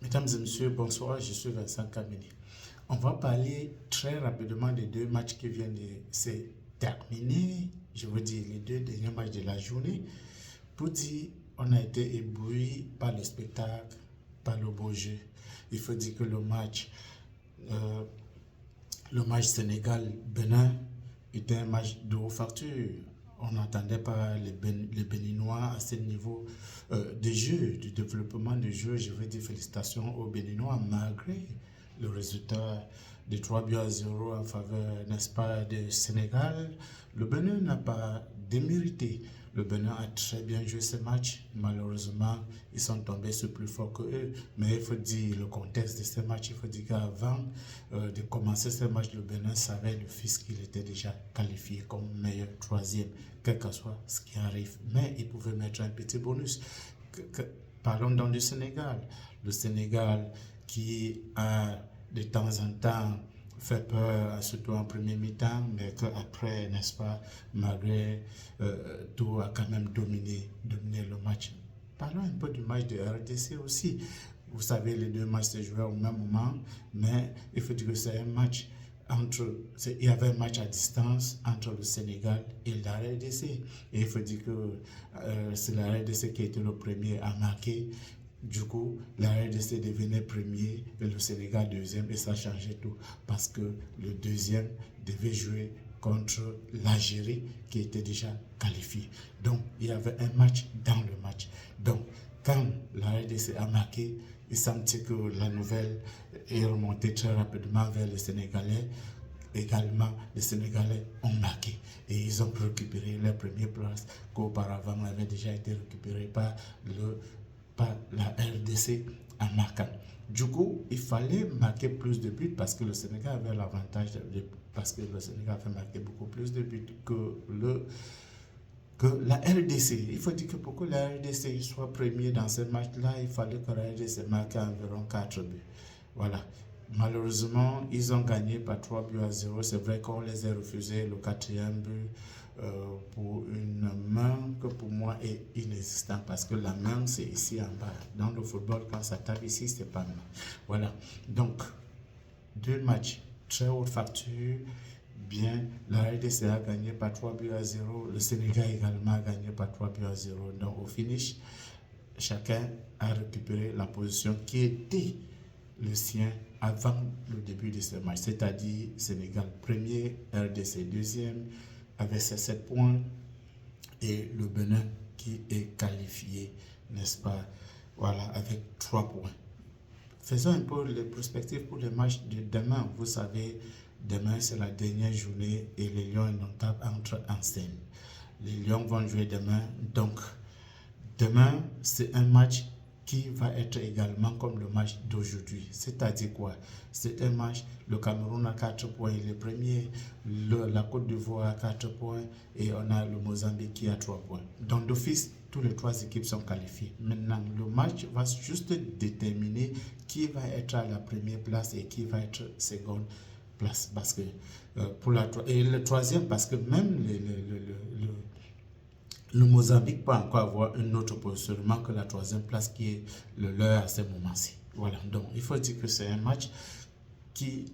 Mesdames et messieurs, bonsoir, je suis Vincent Kamini. On va parler très rapidement des deux matchs qui viennent de se terminer, je veux dire les deux derniers matchs de la journée. Pour dire, on a été ébloui par le spectacle, par le beau jeu. Il faut dire que euh, le match Sénégal-Bénin était un match de haute facture. On n'entendait pas les Béninois à ce niveau de jeu, du développement du jeu. Je veux dire félicitations aux Béninois, malgré le résultat de 3 buts à 0 en faveur, n'est-ce pas, du Sénégal. Le Bénin n'a pas démérité. Le Bénin a très bien joué ce match. Malheureusement, ils sont tombés sur plus fort que eux. Mais il faut dire le contexte de ce match. Il faut dire qu'avant de commencer ce match, le Bénin savait le fisc qu'il était déjà qualifié comme meilleur troisième, quel que soit ce qui arrive. Mais il pouvait mettre un petit bonus. Parlons donc du Sénégal. Le Sénégal qui a de temps en temps fait peur, surtout en premier mi-temps, mais qu'après, n'est-ce pas, malgré tout, a quand même dominé le match. Parlons un peu du match de RDC aussi. Vous savez, les deux matchs se jouaient au même moment, mais il faut dire que c'est un match il y avait un match à distance entre le Sénégal et la RDC. Et il faut dire que c'est la RDC qui a été le premier à marquer. Du coup, la RDC devenait premier et le Sénégal deuxième et ça changeait tout parce que le deuxième devait jouer contre l'Algérie qui était déjà qualifiée. Donc, il y avait un match dans le match. Donc, quand la RDC a marqué, il semblait que la nouvelle est remontée très rapidement vers les Sénégalais. Également, les Sénégalais ont marqué et ils ont récupéré leur première place qu'auparavant avait déjà été récupérée par la RDC en marquant. Du coup, il fallait marquer plus de buts parce que le Sénégal avait l'avantage, parce que le Sénégal avait marqué beaucoup plus de buts que la RDC. Il faut dire que pour que la RDC soit premier dans ce match-là, il fallait que la RDC marque environ 4 buts. Voilà. Malheureusement, ils ont gagné par 3 buts à 0. C'est vrai qu'on les a refusé le quatrième but pour une main que pour moi est inexistante parce que la main c'est ici en bas. Dans le football, quand ça tape ici, c'est pas main. Voilà. Donc, deux matchs très haute facture. Bien, la RDC a gagné par 3 buts à 0. Le Sénégal également a gagné par 3 buts à 0. Donc, au finish, chacun a récupéré la position qui était le sien avant le début de ce match, c'est-à-dire Sénégal premier, RDC deuxième avec ses 7 points et le Bénin qui est qualifié, n'est-ce pas, voilà, avec 3 points. Faisons un peu les perspectives pour le match de demain. Vous savez, demain c'est la dernière journée et les Lions entrent en scène. Les Lions vont jouer demain, donc demain c'est un match qui va être également comme le match d'aujourd'hui. C'est-à-dire quoi? C'est un match, le Cameroun a 4 points, il est premier, la Côte d'Ivoire a 4 points et on a le Mozambique qui a 3 points. Donc d'office, toutes les 3 équipes sont qualifiées. Maintenant, le match va juste déterminer qui va être à la première place et qui va être seconde place. Parce que et le troisième, parce que même le Mozambique peut encore avoir un autre positionnement que la troisième place qui est le leur à ce moment-ci. Voilà, donc il faut dire que c'est un match qui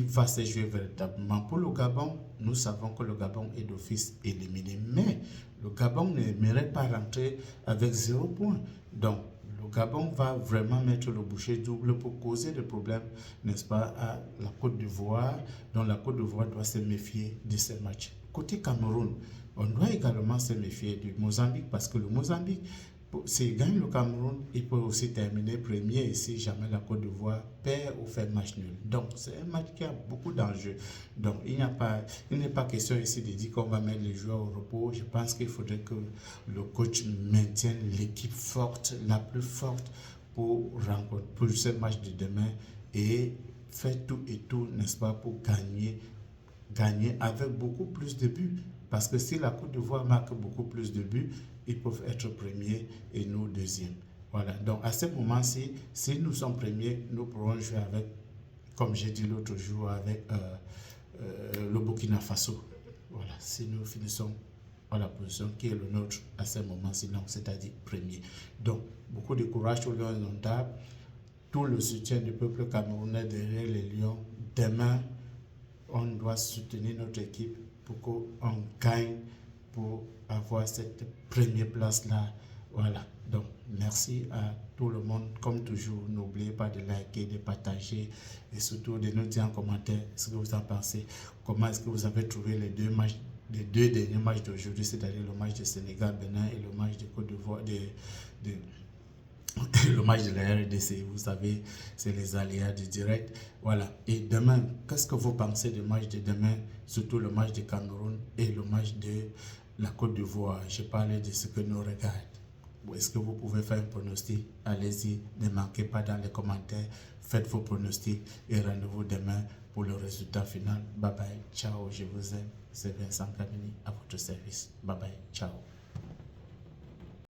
va se jouer véritablement. Pour le Gabon, nous savons que le Gabon est d'office éliminé, mais le Gabon ne mérite pas rentrer avec 0 point. Donc, le Gabon va vraiment mettre le boucher double pour causer des problèmes, n'est-ce pas, à la Côte d'Ivoire. Donc, la Côte d'Ivoire doit se méfier de ce match. Côté Cameroun, on doit également se méfier du Mozambique parce que le Mozambique, s'il gagne le Cameroun, il peut aussi terminer premier et si jamais la Côte d'Ivoire perd ou fait match nul. Donc, c'est un match qui a beaucoup d'enjeux. Donc, il n'est pas question ici de dire qu'on va mettre les joueurs au repos. Je pense qu'il faudrait que le coach maintienne l'équipe forte, la plus forte pour ce match de demain et faire tout et tout, n'est-ce pas, pour gagner avec beaucoup plus de buts. Parce que si la Côte d'Ivoire marque beaucoup plus de buts, ils peuvent être premiers et nous deuxièmes. Voilà. Donc à ce moment-ci, si nous sommes premiers, nous pourrons jouer avec, comme j'ai dit l'autre jour, avec le Burkina Faso. Voilà. Si nous finissons à la position qui est le nôtre à ce moment-ci, c'est-à-dire premier. Donc beaucoup de courage aux Lions indomptables. tout le soutien du peuple camerounais derrière les Lions. Demain, on doit soutenir notre équipe pour qu'on gagne, pour avoir cette première place-là. Voilà, donc merci à tout le monde. Comme toujours, n'oubliez pas de liker, de partager et surtout de nous dire en commentaire ce que vous en pensez. Comment est-ce que vous avez trouvé les deux matchs, les deux derniers matchs d'aujourd'hui, c'est-à-dire le match de Sénégal-Bénin et le match de Côte d'Ivoire, le match de la RDC, vous savez, c'est les aléas du direct. Voilà. Et demain, qu'est-ce que vous pensez du match de demain, surtout le match de Cameroun et le match de la Côte d'Ivoire? Je parlais de ce que nous regardons. Est-ce que vous pouvez faire un pronostic? Allez-y, ne manquez pas dans les commentaires, faites vos pronostics et rendez-vous demain pour le résultat final. Bye bye, ciao, je vous aime. C'est Vincent Kamini à votre service. Bye bye, ciao.